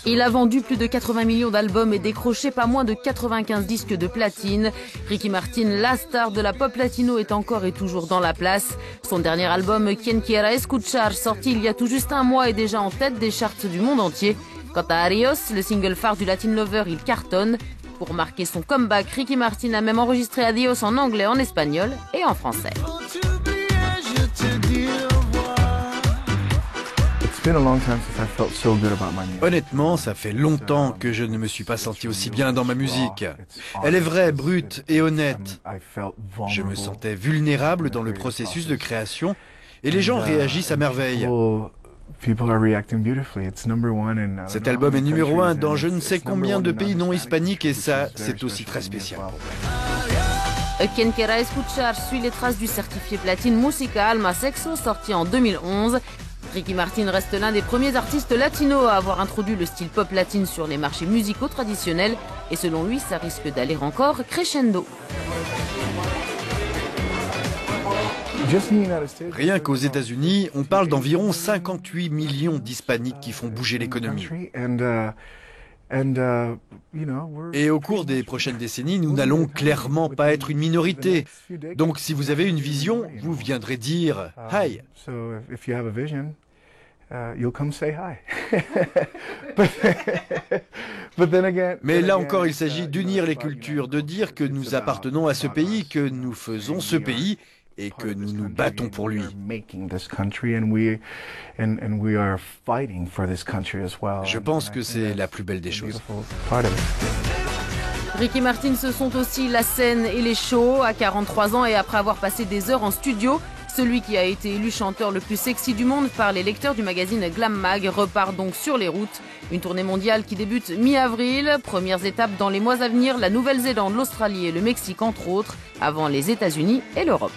Il a vendu plus de 80 millions d'albums et décroché pas moins de 95 disques de platine. Ricky Martin, la star de la pop latino, est encore et toujours dans la place. Son dernier album, Quien Quiera Escuchar, sorti il y a tout juste un mois, est déjà en tête des charts du monde entier. Quant à Adios, le single phare du Latin Lover, il cartonne. Pour marquer son comeback, Ricky Martin a même enregistré Adios en anglais, en espagnol et en français. Honnêtement, ça fait longtemps que je ne me suis pas senti aussi bien dans ma musique. Elle est vraie, brute et honnête. Je me sentais vulnérable dans le processus de création et les gens réagissent à merveille. Cet album est numéro 1 dans je ne sais combien de pays non hispaniques et ça, c'est aussi très spécial pour moi. Quien Quiera Escuchar suit les traces du certifié platine Música Alma Sexo, sorti en 2011. Ricky Martin reste l'un des premiers artistes latinos à avoir introduit le style pop latine sur les marchés musicaux traditionnels et selon lui, ça risque d'aller encore crescendo. Rien qu'aux États-Unis, on parle d'environ 58 millions d'hispaniques qui font bouger l'économie. Et au cours des prochaines décennies, nous n'allons clairement pas être une minorité. Donc si vous avez une vision, vous viendrez dire « Hi ». Mais là encore, il s'agit d'unir les cultures, de dire que nous appartenons à ce pays, que nous faisons ce pays et que nous nous battons pour lui. Je pense que c'est la plus belle des choses. Ricky Martin, ce sont aussi la scène et les shows. À 43 ans et après avoir passé des heures en studio, celui qui a été élu chanteur le plus sexy du monde par les lecteurs du magazine Glam Mag repart donc sur les routes. Une tournée mondiale qui débute mi-avril. Premières étapes dans les mois à venir, la Nouvelle-Zélande, l'Australie et le Mexique entre autres, avant les États-Unis et l'Europe.